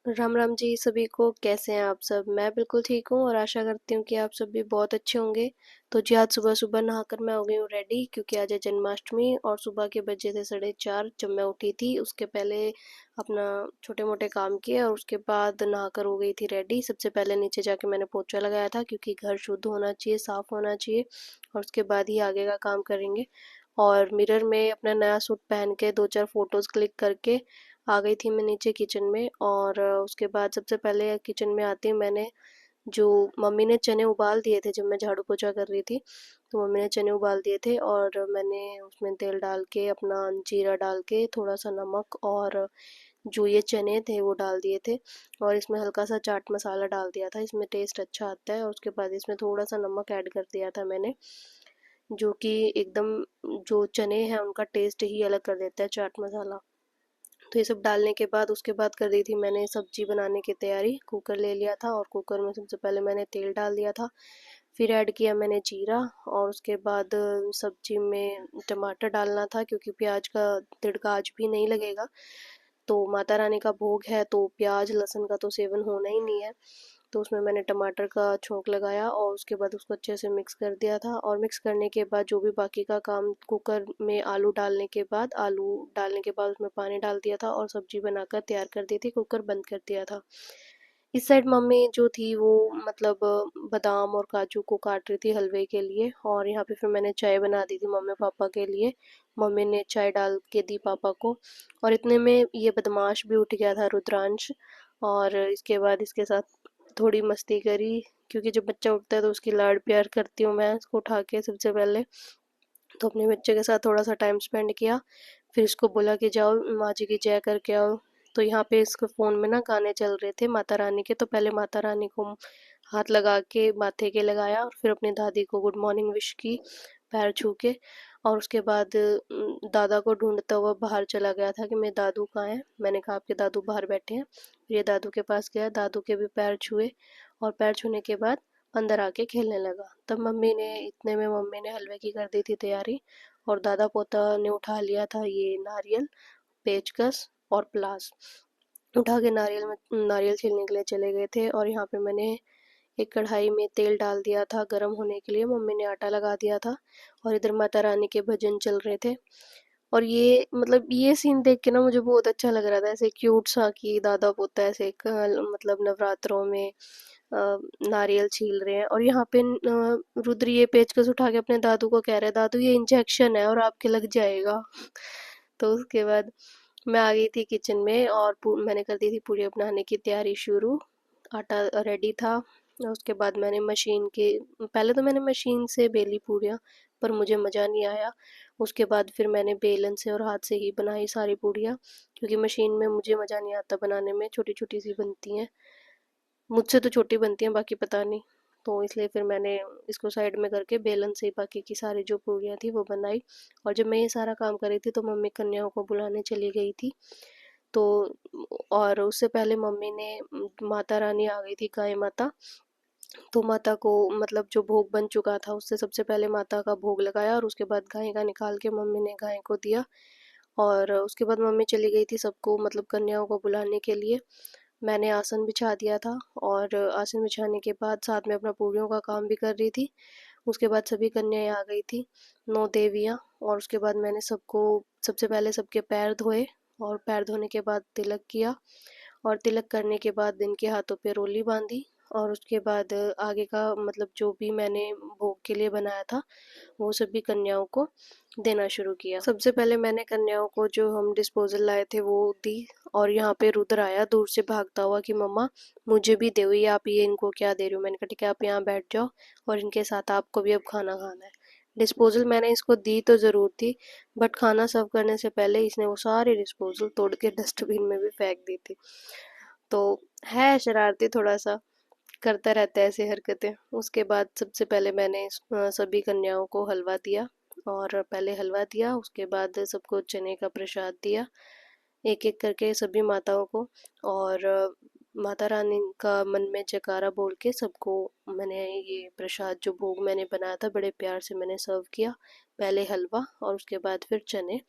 राम राम जी सभी को। कैसे हैं आप सब? मैं बिल्कुल ठीक हूँ और आशा करती हूँ कि आप सब भी बहुत अच्छे होंगे। तो जी आज सुबह सुबह नहाकर मैं हो गई हूँ रेडी, क्योंकि आज है जन्माष्टमी और सुबह के बजे थे 4:30 जब मैं उठी थी। उसके पहले अपना छोटे मोटे काम किए और उसके बाद नहाकर हो गई थी रेडी। सबसे पहले नीचे जाके मैंने पोछा लगाया था, क्योंकि घर शुद्ध होना चाहिए, साफ होना चाहिए, और उसके बाद ही आगे का काम करेंगे। और मिरर में अपना नया सूट पहन के दो चार फोटोज क्लिक करके आ गई थी मैं नीचे किचन में। और उसके बाद सबसे पहले किचन में आती मैंने जो मम्मी ने चने उबाल दिए थे जब मैं झाड़ू पोछा कर रही थी। तो मम्मी ने चने उबाल दिए थे और मैंने उसमें तेल डाल के अपना जीरा डाल के थोड़ा सा नमक और जो ये चने थे वो डाल दिए थे। और इसमें हल्का सा चाट मसाला डाल दिया था, इसमें टेस्ट अच्छा आता है। और उसके बाद इसमें थोड़ा सा नमक ऐड कर दिया था मैंने, जो कि एकदम जो चने हैं उनका टेस्ट ही अलग कर देता है चाट मसाला। तो ये सब डालने के बाद उसके बाद कर दी थी मैंने सब्जी बनाने की तैयारी। कुकर ले लिया था और कुकर में सबसे पहले मैंने तेल डाल दिया था, फिर ऐड किया मैंने जीरा। और उसके बाद सब्जी में टमाटर डालना था, क्योंकि प्याज का तिड़का आज भी नहीं लगेगा। तो माता रानी का भोग है तो प्याज लहसुन का तो सेवन होना ही नहीं है। तो उसमें मैंने टमाटर का छोंक लगाया और उसके बाद उसको अच्छे से मिक्स कर दिया था। और मिक्स करने के बाद जो भी बाकी का काम, कुकर में आलू डालने के बाद उसमें पानी डाल दिया था और सब्जी बनाकर तैयार कर दी थी, कुकर बंद कर दिया था। इस साइड मम्मी जो थी वो मतलब बादाम और काजू को काट रही थी हलवे के लिए। और यहाँ पे फिर मैंने चाय बना दी थी मम्मी पापा के लिए। मम्मी ने चाय डाल के दी पापा को। और इतने में ये बदमाश भी उठ गया था, रुद्रांश। और इसके बाद इसके साथ थोड़ी मस्ती करी, क्योंकि जब बच्चा उठता है तो उसकी लाड प्यार करती हूँ मैं उसको उठा के सबसे पहले। तो अपने बच्चे के साथ थोड़ा सा टाइम स्पेंड किया। फिर इसको बोला कि जाओ माँ जी की जय करके आओ। तो यहाँ पे इसके फ़ोन में ना गाने चल रहे थे माता रानी के, तो पहले माता रानी को हाथ लगा के माथे के लगाया और फिर अपनी दादी को गुड मॉर्निंग विश की पैर छू के। और उसके बाद दादा को ढूंढता हुआ बाहर चला गया था कि मेरे दादू कहाँ हैं। मैंने कहा आपके दादू बाहर बैठे हैं। फिर ये दादू के पास गया, दादू के भी पैर छुए। और पैर छूने के बाद अंदर आके खेलने लगा। तब मम्मी ने हलवे की कर दी थी तैयारी। और दादा पोता ने उठा लिया था ये नारियल, पेचकस और प्लास। उठा के नारियल छीलने के लिए चले गए थे। और यहाँ पे मैंने एक कढ़ाई में तेल डाल दिया था गर्म होने के लिए, मम्मी ने आटा लगा दिया था। और इधर माता रानी के भजन चल रहे थे। और ये मतलब ये सीन देख के ना मुझे बहुत अच्छा लग रहा था, ऐसे क्यूट सा कि दादा पोता ऐसे मतलब नवरात्रों में नारियल छील रहे हैं। और यहाँ पे रुद्र ये पेचकस उठा के अपने दादू को कह रहे हैं, दादू ये इंजेक्शन है और आपके लग जाएगा। तो उसके बाद मैं आ गई थी किचन में और मैंने कर दी थी पूड़ी बनाने की तैयारी शुरू। आटा रेडी था। और उसके बाद पहले तो मैंने मशीन से बेली पूड़ियाँ, पर मुझे मज़ा नहीं आया। उसके बाद फिर मैंने बेलन से और हाथ से ही बनाई सारी पूड़ियाँ, क्योंकि मशीन में मुझे मज़ा नहीं आता बनाने में, छोटी छोटी सी बनती हैं। मुझसे तो छोटी बनती हैं, बाकी पता नहीं। तो इसलिए फिर मैंने इसको साइड में करके बेलन से ही बाकी की सारी जो पूड़ियाँ थी वो बनाई। और जब मैं ये सारा काम कर रही थी तो मम्मी कन्याओं को बुलाने चली गई थी। तो और उससे पहले मम्मी ने माता रानी आ गई थी, गाय माता। तो माता को मतलब जो भोग बन चुका था उससे सबसे पहले माता का भोग लगाया और उसके बाद गाय का निकाल के मम्मी ने गाय को दिया। और उसके बाद मम्मी चली गई थी सबको मतलब कन्याओं को बुलाने के लिए। मैंने आसन बिछा दिया था। और आसन बिछाने के बाद साथ में अपना पूरियों का काम भी कर रही थी। उसके बाद सभी कन्याएं आ गई थी, 9 देवियाँ। और उसके बाद मैंने सबको सबसे पहले सबके पैर धोए। और पैर धोने के बाद तिलक किया। और तिलक करने के बाद इनके हाथों पे रोली बांधी। और उसके बाद आगे का मतलब जो भी मैंने भोग के लिए बनाया था वो सभी कन्याओं को देना शुरू किया। सबसे पहले मैंने कन्याओं को जो हम डिस्पोजल लाए थे वो दी। और यहाँ पे रुद्र आया दूर से भागता हुआ कि मम्मा मुझे भी दो, ये आप ये इनको क्या दे रही हो। मैंने कहा ठीक है आप यहाँ बैठ जाओ और इनके साथ आपको भी अब खाना खाना है। डिस्पोजल मैंने इसको दी तो ज़रूर थी, बट खाना सर्व करने से पहले इसने वो सारे डिस्पोजल तोड़ के डस्टबिन में भी फेंक दी थी। तो है शरारती थोड़ा सा, करता रहता है ऐसी हरकतें। उसके बाद सबसे पहले मैंने सभी कन्याओं को हलवा दिया। और पहले हलवा दिया, उसके बाद सबको चने का प्रसाद दिया, एक एक करके सभी माताओं को। और माता रानी का मन में जयकारा बोल के सबको मैंने ये प्रसाद जो भोग मैंने बनाया था बड़े प्यार से मैंने सर्व किया। पहले हलवा और उसके बाद फिर चने।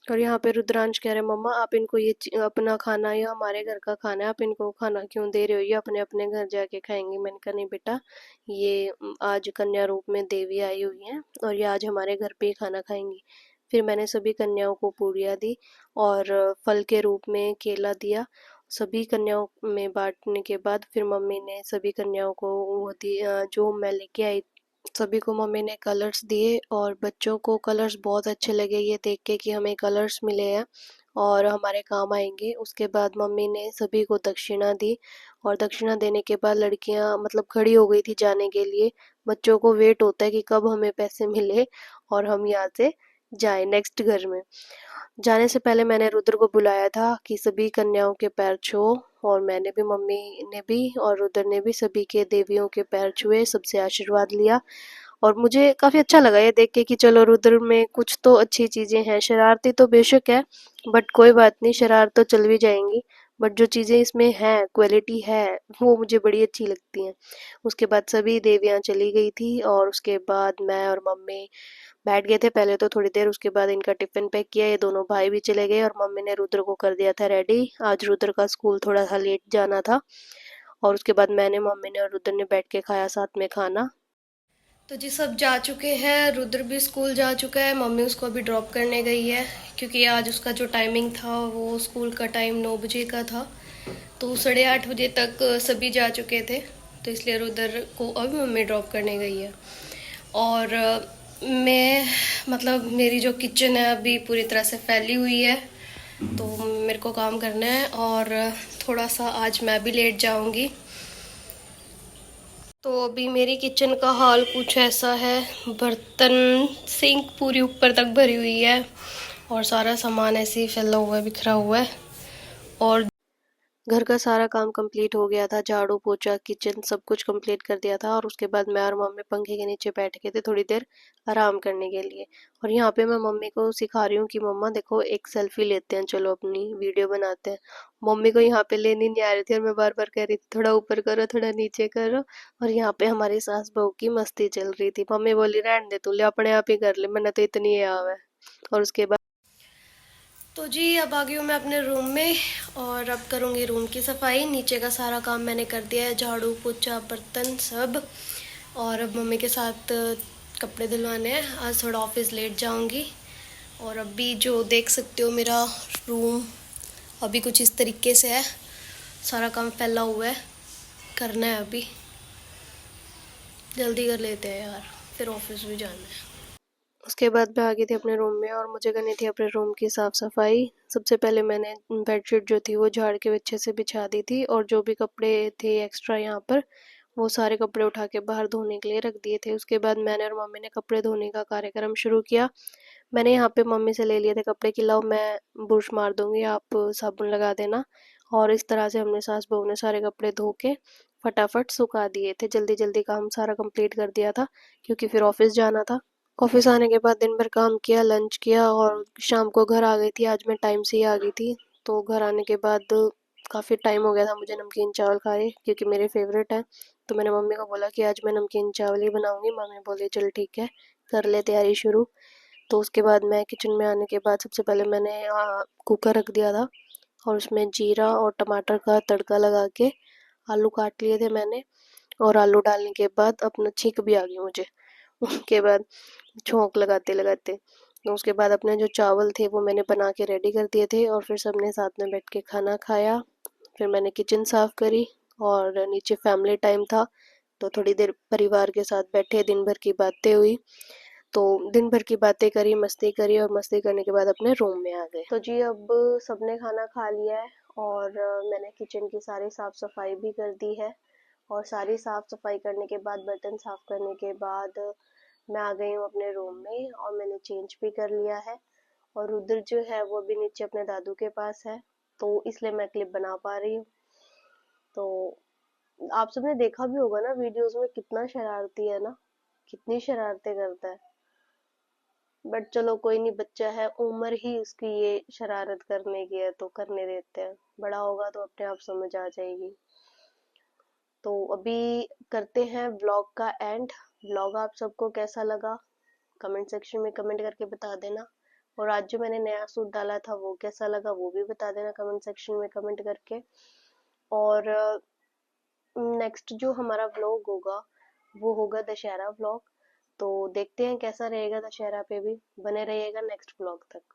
और यहाँ पे रुद्रांश कह रहे मम्मा आप इनको ये अपना खाना या हमारे घर का खाना है, आप इनको खाना क्यों दे रहे हो, ये अपने अपने घर जाके खाएंगे। मैंने कहा नहीं बेटा, ये आज कन्या रूप में देवी आई हुई हैं और ये आज हमारे घर पे ही खाना खाएंगी। फिर मैंने सभी कन्याओं को पूड़ियाँ दी और फल के रूप में केला दिया। सभी कन्याओं में बांटने के बाद फिर मम्मी ने सभी कन्याओं को वो दिया जो मैं लेके आई। सभी को मम्मी ने कलर्स दिए और बच्चों को कलर्स बहुत अच्छे लगे ये देख के कि हमें कलर्स मिले हैं और हमारे काम आएंगे। उसके बाद मम्मी ने सभी को दक्षिणा दी और दक्षिणा देने के बाद लड़कियां मतलब खड़ी हो गई थी जाने के लिए। बच्चों को वेट होता है कि कब हमें पैसे मिले और हम यहाँ से जाए नेक्स्ट घर में। जाने से पहले मैंने रुद्र को बुलाया था कि सभी कन्याओं के पैर छुओ, और मैंने भी, मम्मी ने भी और रुद्र ने भी सभी के देवियों के पैर छुए, सबसे आशीर्वाद लिया। और मुझे काफ़ी अच्छा लगा ये देख के कि चलो रुद्र में कुछ तो अच्छी चीज़ें हैं। शरारती तो बेशक है बट कोई बात नहीं, शरारत तो चल भी जाएंगी, बट जो चीज़ें इसमें हैं, क्वालिटी है, वो मुझे बड़ी अच्छी लगती हैं। उसके बाद सभी देवियाँ चली गई थी और उसके बाद मैं और मम्मी बैठ गए थे पहले तो थोड़ी देर। उसके बाद इनका टिफिन पैक किया, ये दोनों भाई भी चले गए और मम्मी ने रुद्र को कर दिया था रेडी। आज रुद्र का स्कूल थोड़ा सा लेट जाना था। और उसके बाद मैंने, मम्मी ने और रुद्र ने बैठ के खाया साथ में खाना। तो जी सब जा चुके हैं, रुद्र भी स्कूल जा चुका है, मम्मी उसको अभी ड्रॉप करने गई है क्योंकि आज उसका जो टाइमिंग था वो स्कूल का टाइम 9 बजे का था, तो 8:30 बजे तक सभी जा चुके थे, तो इसलिए रुद्र को अभी मम्मी ड्रॉप करने गई है। और मैं मतलब मेरी जो किचन है अभी पूरी तरह से फैली हुई है, तो मेरे को काम करना है और थोड़ा सा आज मैं भी लेट जाऊंगी। तो अभी मेरी किचन का हाल कुछ ऐसा है, बर्तन सिंक पूरी ऊपर तक भरी हुई है और सारा सामान ऐसे ही फैला हुआ है, बिखरा हुआ है। और घर का सारा काम कंप्लीट हो गया था, झाड़ू पोछा किचन सब कुछ कंप्लीट कर दिया था। और उसके बाद मैं और मम्मी पंखे के नीचे बैठ गए थे थोड़ी देर आराम करने के लिए। और यहाँ पे मैं मम्मी को सिखा रही हूँ कि मम्मा देखो एक सेल्फी लेते हैं, चलो अपनी वीडियो बनाते हैं। मम्मी को यहाँ पे लेनी नहीं आ रही थी और मैं बार बार कह रही थी थोड़ा ऊपर करो थोड़ा नीचे करो। और यहाँ पे हमारी सास बहू की मस्ती चल रही थी। मम्मी बोली रहने दे तू, ले अपने आप ही कर ले, मैंने तो इतनी है आवा है। और उसके बाद तो जी अब आ गई हूँ मैं अपने रूम में और अब करूँगी रूम की सफाई। नीचे का सारा काम मैंने कर दिया है, झाड़ू पोछा बर्तन सब। और अब मम्मी के साथ कपड़े धुलवाने हैं, आज थोड़ा ऑफिस लेट जाऊँगी। और अभी जो देख सकते हो मेरा रूम अभी कुछ इस तरीके से है, सारा काम फैला हुआ है, करना है अभी, जल्दी कर लेते हैं यार, फिर ऑफिस भी जाना है। उसके बाद मैं आ गई थी अपने रूम में और मुझे करनी थी अपने रूम की साफ़ सफाई। सबसे पहले मैंने बेडशीट जो थी वो झाड़ के अच्छे से बिछा दी थी और जो भी कपड़े थे एक्स्ट्रा यहाँ पर, वो सारे कपड़े उठा के बाहर धोने के लिए रख दिए थे। उसके बाद मैंने और मम्मी ने कपड़े धोने का कार्यक्रम शुरू किया। मैंने यहाँ पे मम्मी से ले लिए थे कपड़े कि लाओ मैं बुरुश मार दूंगी, आप साबुन लगा देना। और इस तरह से हमने सास बहू ने सारे कपड़े धो के फटाफट सुखा दिए थे, जल्दी जल्दी काम सारा कंप्लीट कर दिया था क्योंकि फिर ऑफिस जाना था। ऑफिस आने के बाद दिन भर काम किया, लंच किया और शाम को घर आ गई थी। आज मैं टाइम से ही आ गई थी, तो घर आने के बाद काफ़ी टाइम हो गया था मुझे नमकीन चावल खाए क्योंकि मेरे फेवरेट है। तो मैंने मम्मी को बोला कि आज मैं नमकीन चावल ही बनाऊंगी। मम्मी बोली चल ठीक है, कर ले तैयारी शुरू। तो उसके बाद मैं किचन में आने के बाद सबसे पहले मैंने कुकर रख दिया था और उसमें जीरा और टमाटर का तड़का लगा के आलू काट लिए थे मैंने। और आलू डालने के बाद अपना छींक भी आ गई मुझे उसके बाद छोंक लगाते लगाते। तो उसके बाद अपने जो चावल थे वो मैंने बना के रेडी कर दिए थे और फिर सबने साथ में बैठ के खाना खाया। फिर मैंने किचन साफ करी और नीचे फैमिली टाइम था, तो थोड़ी देर परिवार के साथ बैठे, दिन भर की बातें हुई। तो दिन भर की बातें करी, मस्ती करी और मस्ती करने के बाद अपने रूम में आ गए। तो जी अब सबने खाना खा लिया है और मैंने किचन की सारी साफ सफाई भी कर दी है। और सारी साफ सफाई करने के बाद, बर्तन साफ करने के बाद मैं आ गई हूँ अपने रूम में और मैंने चेंज भी कर लिया है। और रुद्र जो है वो भी नीचे अपने दादू के पास है, तो इसलिए मैं क्लिप बना पा रही हूँ। तो आप सबने देखा भी होगा ना वीडियोस में, कितना शरारती है ना, कितनी शरारतें करता है। बट चलो कोई नहीं, बच्चा है, उम्र ही उसकी ये शरारत करने की है तो करने देते हैं, बड़ा होगा तो अपने आप समझ आ जाएगी। तो अभी करते हैं व्लॉग का एंड। व्लॉग आप सबको कैसा लगा कमेंट सेक्शन में कमेंट करके बता देना। और आज जो मैंने नया सूट डाला था वो कैसा लगा वो भी बता देना कमेंट सेक्शन में कमेंट करके। और नेक्स्ट जो हमारा व्लॉग होगा वो होगा दशहरा व्लॉग। तो देखते हैं कैसा रहेगा दशहरा पे भी, बने रहिएगा नेक्स्ट व्लॉग तक।